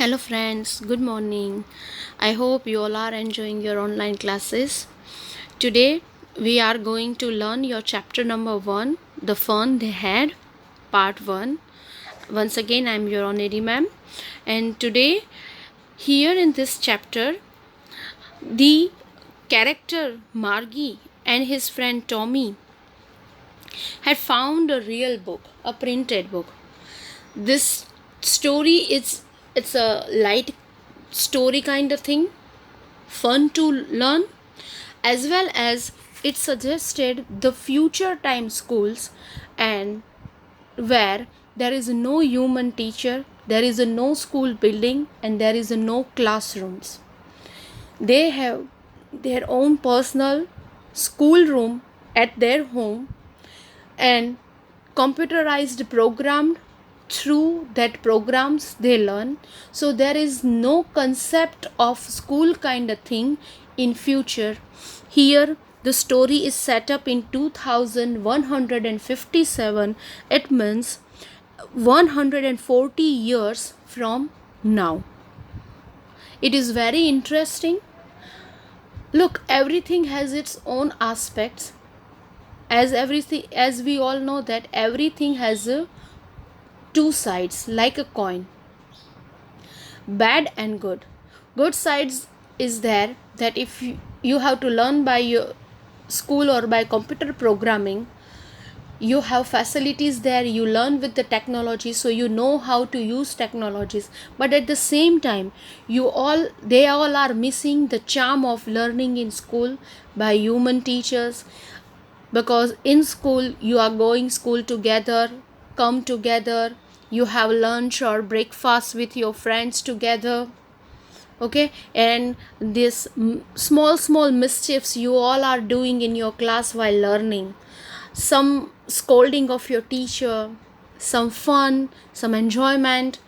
Hello, friends. Good morning. I hope you all are enjoying your online classes. Today, we are going to learn your chapter number 1, The Fun They Had, part 1. Once again, I am your honorary ma'am. And today, here in this chapter, the character Margie and his friend Tommy had found a real book, a printed book. This story it's a light story kind of thing, fun to learn, as well as it suggested the future time schools and where there is no human teacher, there is no school building, and there is no classrooms. They have their own personal school room at their home and computerized programmed through that programs they learn. So there is no concept of school kind of thing in future. Here the story is set up in 2157. It means 140 years from now. It is very interesting. Look, everything has its own aspects. As we all know that everything has two sides, like a coin, bad and good. Good sides is there that if you have to learn by your school or by computer programming, you have facilities there, you learn with the technology, so you know how to use technologies. But at the same time, they all are missing the charm of learning in school by human teachers, because in school you are going school together, come together, you have lunch or breakfast with your friends together, okay, and this small mischiefs you all are doing in your class while learning, some scolding of your teacher, some fun, some enjoyment,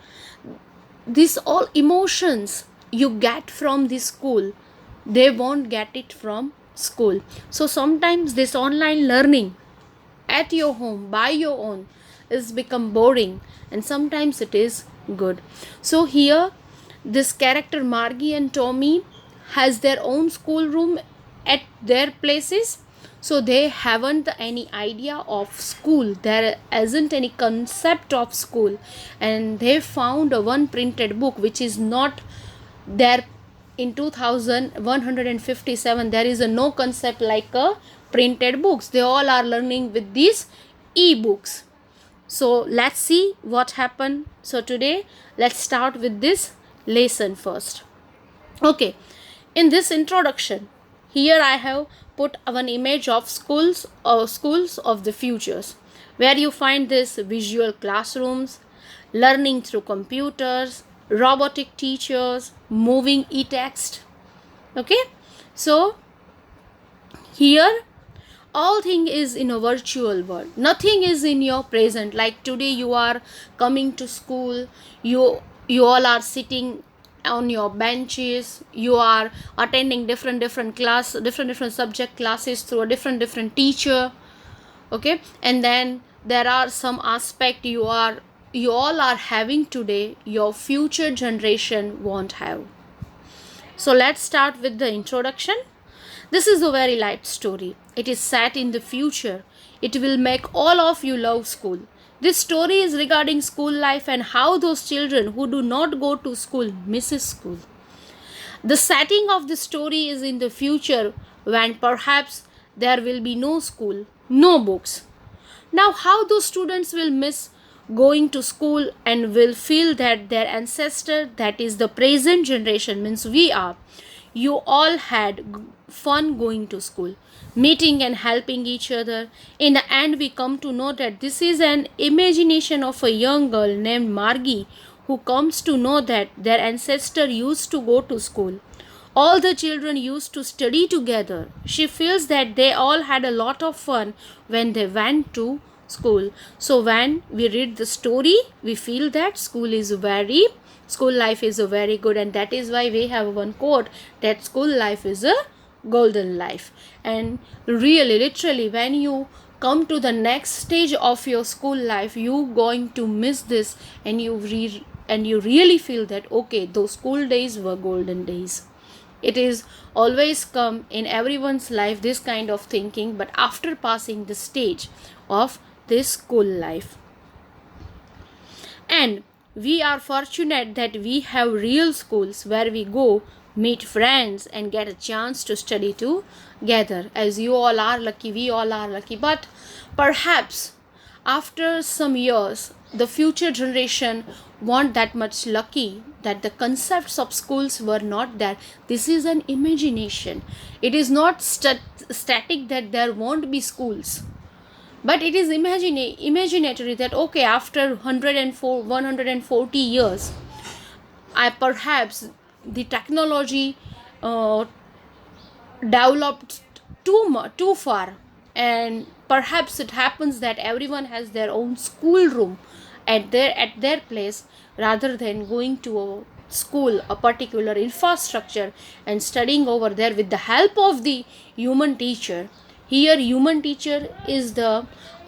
these all emotions you get from the school, they won't get it from school. So sometimes this online learning at your home by your own is become boring, and sometimes it is good. So here this character Margie and Tommy has their own schoolroom at their places, so they haven't any idea of school, there isn't any concept of school, and they found a one printed book which is not there. In 2157 there is no concept like a printed books, they all are learning with these e-books. So let's see what happened. So today let's start with this lesson first. Okay, in this introduction, here I have put one image of schools of the futures, where you find this visual classrooms, learning through computers, robotic teachers, moving e-text. Okay, so here all thing is in a virtual world, nothing is in your present. Like today you are coming to school, you all are sitting on your benches, you are attending different subject classes through a different teacher, okay, and then there are some aspect you all are having today, your future generation won't have. So let's start with the introduction. This is a very light story. It is set in the future. It will make all of you love school. This story is regarding school life and how those children who do not go to school misses school. The setting of the story is in the future, when perhaps there will be no school, no books. Now how those students will miss going to school and will feel that their ancestor, that is the present generation, means we are, you all had fun going to school, meeting and helping each other. In the end, we come to know that this is an imagination of a young girl named Margie, who comes to know that their ancestor used to go to school. All the children used to study together. She feels that they all had a lot of fun when they went to school. So when we read the story, we feel that school life is a very good, and that is why we have one quote that school life is a golden life. And really, literally, when you come to the next stage of your school life, you going to miss this, and you and you really feel that okay, those school days were golden days. It is always come in everyone's life, this kind of thinking, but after passing the stage of this school life. And we are fortunate that we have real schools where we go, meet friends, and get a chance to study together. As you all are lucky, we all are lucky. But perhaps after some years, the future generation weren't that much lucky, that the concepts of schools were not there. This is an imagination. It is not static that there won't be schools, but it is imaginatory that okay, after 140 years, perhaps the technology developed too far, and perhaps it happens that everyone has their own school room at their place, rather than going to a school, a particular infrastructure, and studying over there with the help of the human teacher. Here human teacher is a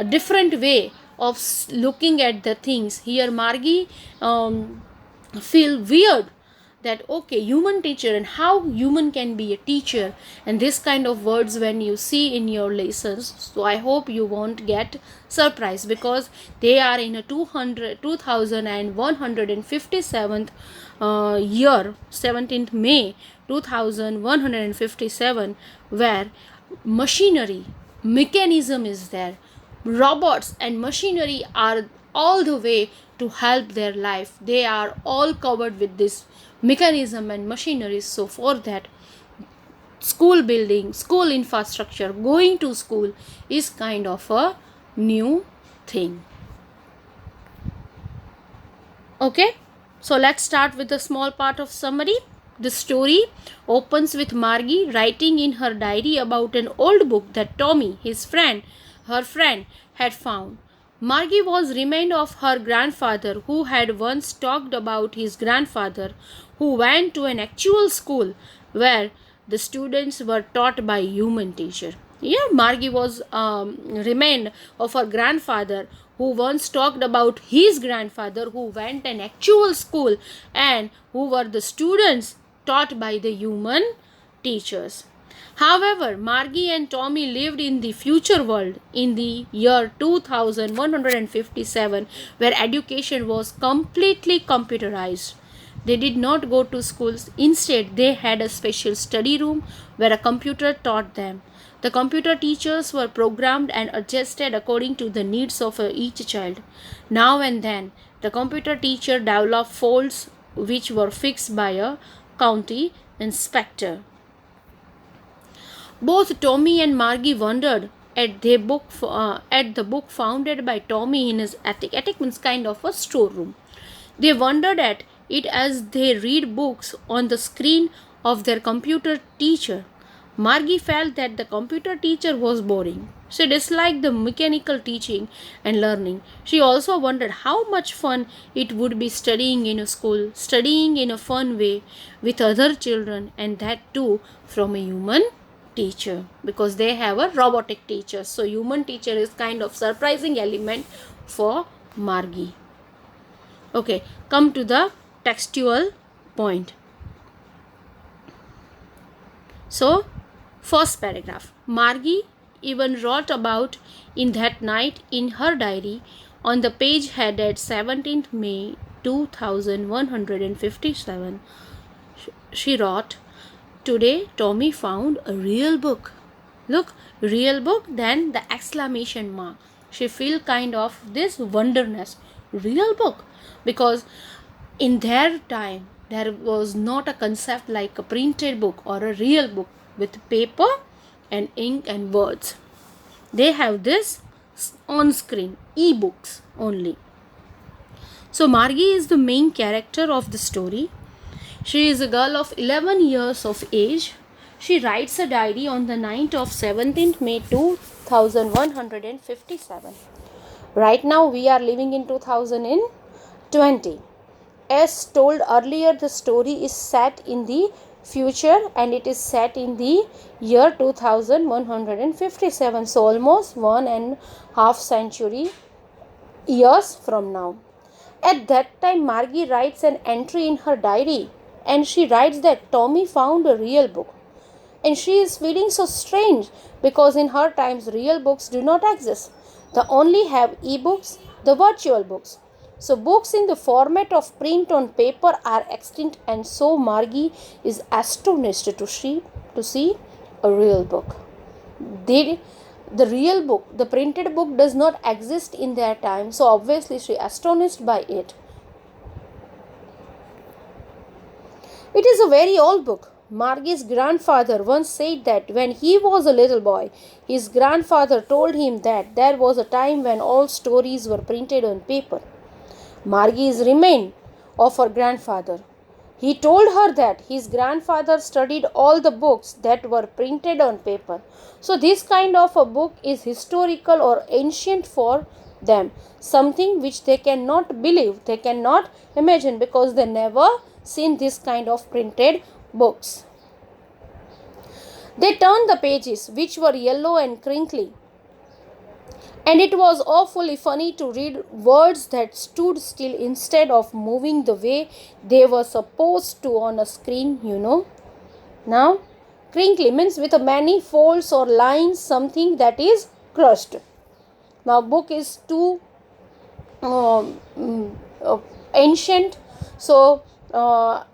different way of looking at the things. Here Margie feel weird that okay, human teacher, and how human can be a teacher, and this kind of words when you see in your lessons. So I hope you won't get surprised, because they are in a 2157th year, 17th May 2157, where machinery, mechanism is there. Robots and machinery are all the way to help their life. They are all covered with this mechanism and machinery. So for that, school building, school infrastructure, going to school is kind of a new thing. Okay, so let's start with a small part of summary. The story opens with Margie writing in her diary about an old book that Tommy, her friend, had found. Margie was reminded of her grandfather, who had once talked about his grandfather who went to an actual school where the students were taught by human teacher. Yeah, Margie was reminded of her grandfather who once talked about his grandfather who went an actual school and who were the students taught by the human teachers. However, Margie and Tommy lived in the future world in the year 2157, where education was completely computerized. They did not go to schools. Instead, they had a special study room where a computer taught them. The computer teachers were programmed and adjusted according to the needs of each child. Now and then, the computer teacher developed faults which were fixed by a county inspector. Both Tommy and Margie wondered at the book founded by Tommy in his attic. Attic means kind of a storeroom. They wondered at it as they read books on the screen of their computer teacher. Margie felt that the computer teacher was boring. She disliked the mechanical teaching and learning. She also wondered how much fun it would be studying in a school, studying in a fun way with other children, and that too from a human teacher, because they have a robotic teacher. So human teacher is kind of surprising element for Margie. Okay, come to the textual point. So first paragraph, Margie even wrote about in that night in her diary on the page headed 17th May 2157. She wrote, "Today Tommy found a real book." Look, real book, then the exclamation mark. She feel kind of this wonderness. Real book, because in their time there was not a concept like a printed book or a real book with paper and ink and words. They have this on screen, e-books only. So Margie is the main character of the story. She is a girl of 11 years of age. She writes a diary on the night of 17th May 2157. Right now we are living in 2020. As told earlier, the story is set in the future and it is set in the year 2157. So almost 1.5 century years from now. At that time, Margie writes an entry in her diary, and she writes that Tommy found a real book. And she is feeling so strange because in her times real books do not exist. They only have e-books, the virtual books. So books in the format of print on paper are extinct, and so Margie is astonished to see a real book. The real book, the printed book does not exist in their time, so obviously she is astonished by it. It is a very old book. Margie's grandfather once said that when he was a little boy, his grandfather told him that there was a time when all stories were printed on paper. Margie is remained of her grandfather. He told her that his grandfather studied all the books that were printed on paper. So this kind of a book is historical or ancient for them, something which they cannot believe, they cannot imagine, because they never seen this kind of printed books. They turned the pages, which were yellow and crinkly, and it was awfully funny to read words that stood still instead of moving the way they were supposed to on a screen, Now, crinkly means with many folds or lines, something that is crushed. Now, book is too ancient, so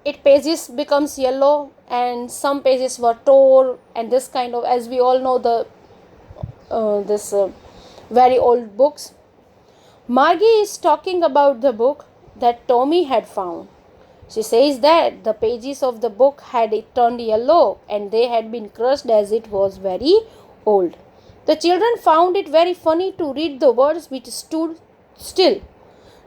it pages becomes yellow, and some pages were torn, and this kind of, as we all know, the this very old books. Margie is talking about the book that Tommy had found. She says that the pages of the book had turned yellow and they had been crushed as it was very old. The children found it very funny to read the words which stood still.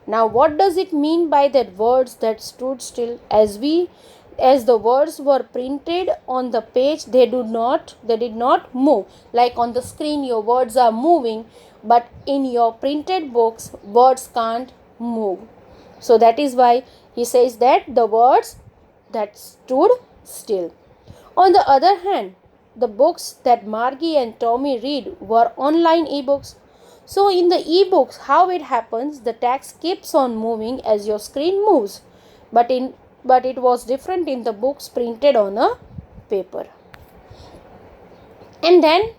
Now, what does it mean by that words that stood still? As the words were printed on the page, they did not move. Like on the screen, your words are moving, but in your printed books, words can't move. So that is why he says that the words that stood still. On the other hand, the books that Margie and Tommy read were online ebooks. So in the ebooks, how it happens, the text keeps on moving as your screen moves. But it was different in the books printed on a paper. And then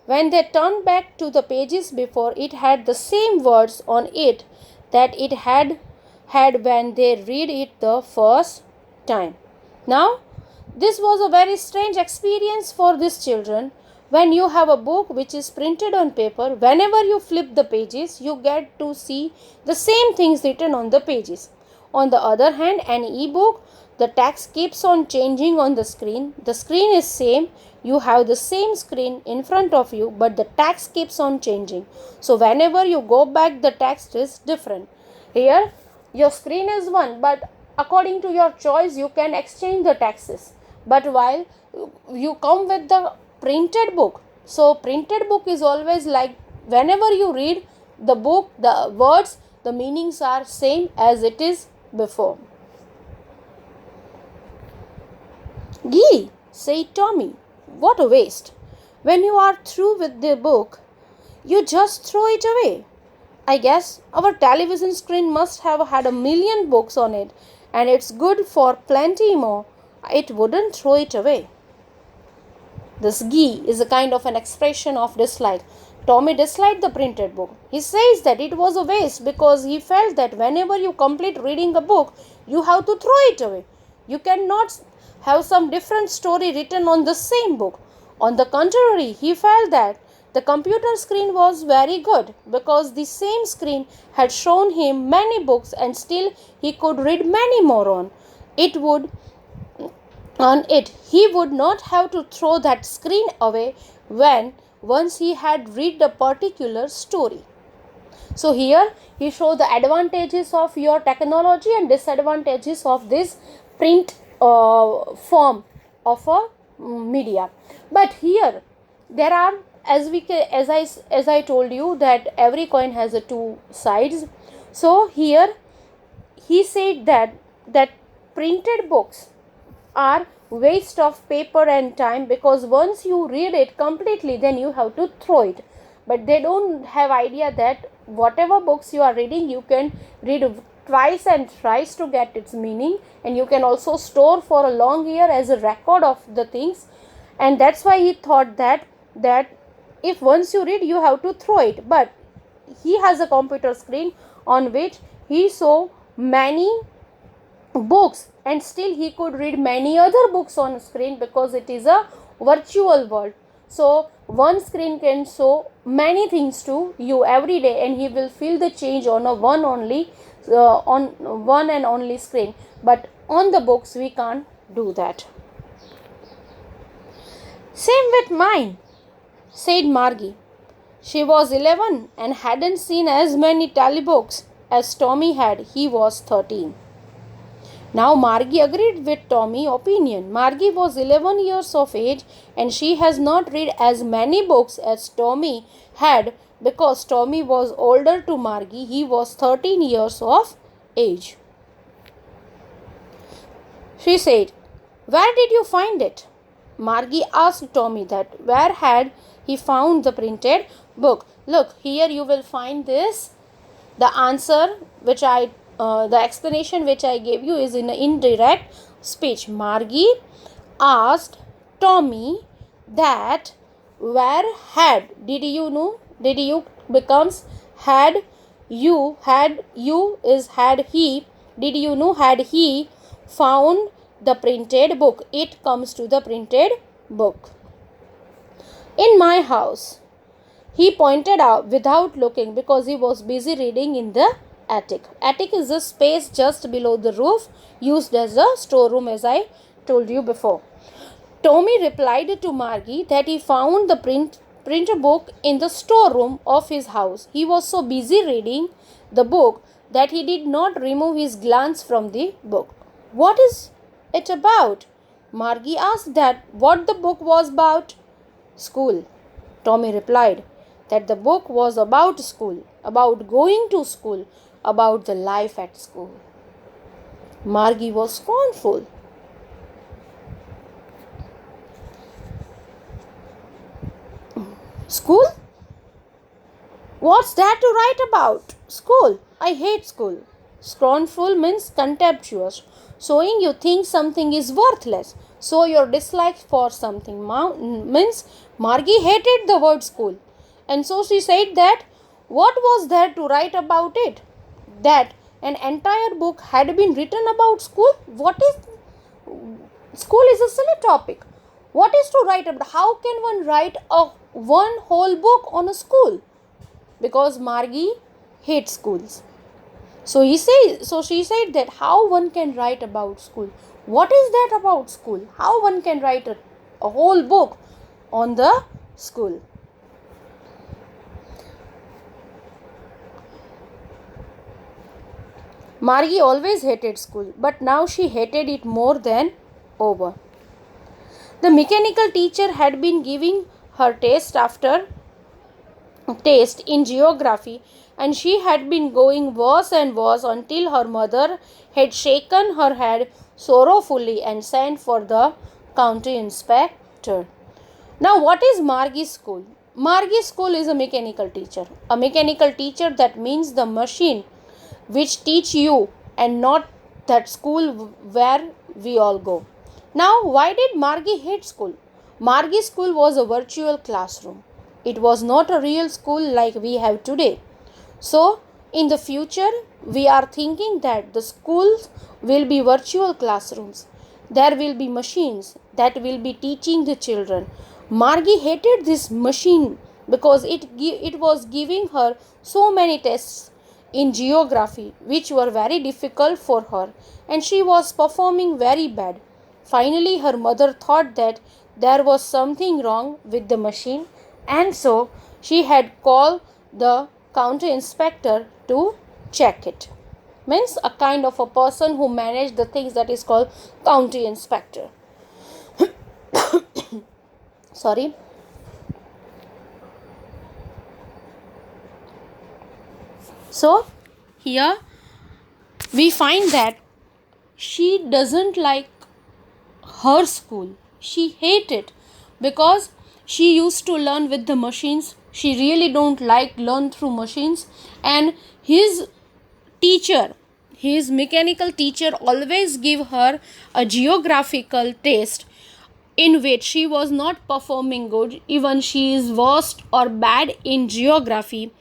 when they turned back to the pages before, it had the same words on it that it had when they read it the first time. Now, this was a very strange experience for these children. When you have a book which is printed on paper, whenever you flip the pages, you get to see the same things written on the pages. On the other hand, an e-book, the text keeps on changing on the screen. The screen is same. You have the same screen in front of you, but the text keeps on changing. So whenever you go back, the text is different. Here, your screen is one, but according to your choice, you can exchange the texts. But while you come with the printed book, so printed book is always like whenever you read the book, the words, the meanings are same as it is before. "Gee," said Tommy, "what a waste. When you are through with the book, you just throw it away. I guess our television screen must have had 1,000,000 books on it, and it's good for plenty more. It wouldn't throw it away." This "gee" is a kind of an expression of dislike. Tommy disliked the printed book. He says that it was a waste because he felt that whenever you complete reading a book, you have to throw it away. You cannot have some different story written on the same book. On the contrary, he felt that the computer screen was very good because the same screen had shown him many books and still he could read many more on it. He would not have to throw that screen away once he had read a particular story. So here he shows the advantages of your technology and disadvantages of this print form of a media. But here there are, as I told you, that every coin has a two sides. So here he said that printed books are waste of paper and time, because once you read it completely, then you have to throw it. But they don't have idea that whatever books you are reading, you can read twice and thrice to get its meaning, and you can also store for a long year as a record of the things. And that's why he thought that if once you read, you have to throw it. But he has a computer screen on which he saw many books, and still he could read many other books on screen, because it is a virtual world. So one screen can show many things to you every day, and he will feel the change on a on one and only screen. But on the books we can't do that. Same with mine, said Margie. She was 11 and hadn't seen as many tally books as Tommy had. He was 13. Now Margie agreed with Tommy's opinion. Margie was 11 years of age, and she has not read as many books as Tommy had, because Tommy was older to Margie. He was 13 years of age. She said, "Where did you find it?" Margie asked Tommy that where had he found the printed book. Look, here you will find this. The answer which the explanation which I gave you is in an indirect speech. Margie asked Tommy that where had, did you becomes had you is had he, did you know had he found the printed book. It comes to the printed book. In my house, he pointed out without looking, because he was busy reading in the attic. Attic is a space just below the roof, used as a storeroom, as I told you before. Tommy replied to Margie that he found the printer book in the storeroom of his house. He was so busy reading the book that he did not remove his glance from the book. What is it about? Margie asked that what the book was about. School. Tommy replied that the book was about school, about going to school, about the life at school. Margie was scornful. School? What's that to write about? School. I hate school. Scornful means contemptuous, showing you think something is worthless. So your dislike for something means Margie hated the word school. And so she said that what was there to write about it? That an entire book had been written about school? School is a silly topic. What is to write about? How can one write one whole book on a school? Because Margie hates schools. So she said that how one can write about school. What is that about school? How one can write a whole book on the school? Margie always hated school, but now she hated it more than ever. The mechanical teacher had been giving her test after taste in geography, and she had been going worse and worse until her mother had shaken her head sorrowfully and sent for the county inspector. Now, what is Margie's school? Margie's school is a mechanical teacher. A mechanical teacher, that means the machine which teach you, and not that school where we all go. Now, why did Margie hate school? Margie's school was a virtual classroom. It was not a real school like we have today. So, in the future, we are thinking that the schools will be virtual classrooms. There will be machines that will be teaching the children. Margie hated this machine because it was giving her so many tests in geography which were very difficult for her, and she was performing very bad. Finally, her mother thought that there was something wrong with the machine, and so she had called the county inspector to check it. Means a kind of a person who managed the things, that is called county inspector. Sorry. So here we find that she doesn't like her school. She hates it because she used to learn with the machines. She really don't like learn through machines. And his teacher, his mechanical teacher always give her a geographical test in which she was not performing good, even she is worst or bad in geography.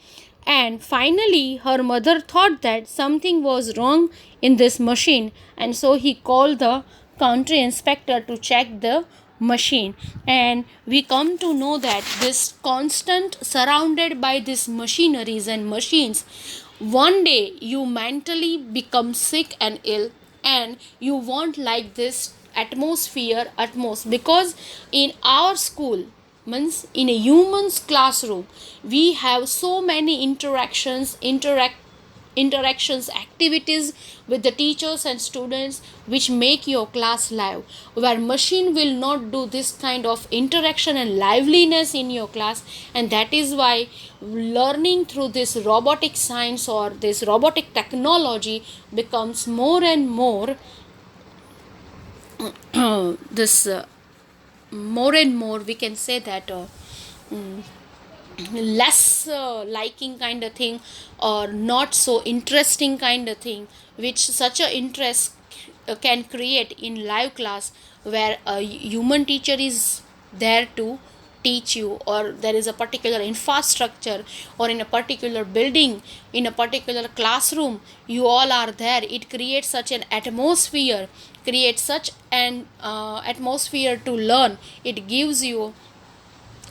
And finally, her mother thought that something was wrong in this machine, and so he called the country inspector to check the machine. And we come to know that this constant surrounded by these machineries and machines, one day you mentally become sick and ill, and you won't like this atmosphere at most, because in our school, means in a human's classroom, we have so many interactions, activities with the teachers and students, which make your class live, where machine will not do this kind of interaction and liveliness in your class. And that is why learning through this robotic science or this robotic technology becomes more and more this more and more, we can say that mm, less liking kind of thing, or not so interesting kind of thing, which such a interest can create in live class, where a human teacher is there to teach you, or there is a particular infrastructure, or in a particular building, in a particular classroom, you all are there. It creates such an atmosphere, creates such an atmosphere to learn. It gives you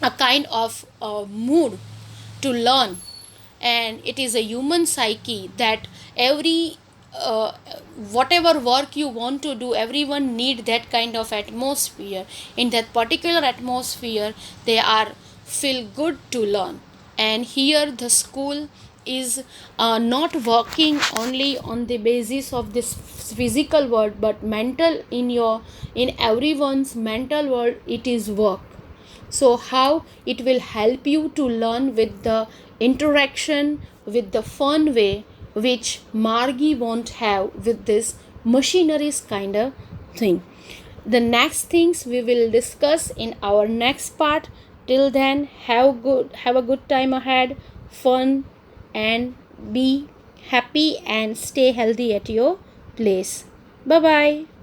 a kind of mood to learn. And it is a human psyche that every uh, whatever work you want to do, everyone need that kind of atmosphere. In that particular atmosphere, they are feel good to learn. And here the school is not working only on the basis of this physical world, but mental, in everyone's mental world it is work. So how it will help you to learn with the interaction, with the fun way, which Margie won't have with this machineries kind of thing. The next things we will discuss in our next part. Till then, have a good time ahead, fun, and be happy and stay healthy at your place. Bye bye.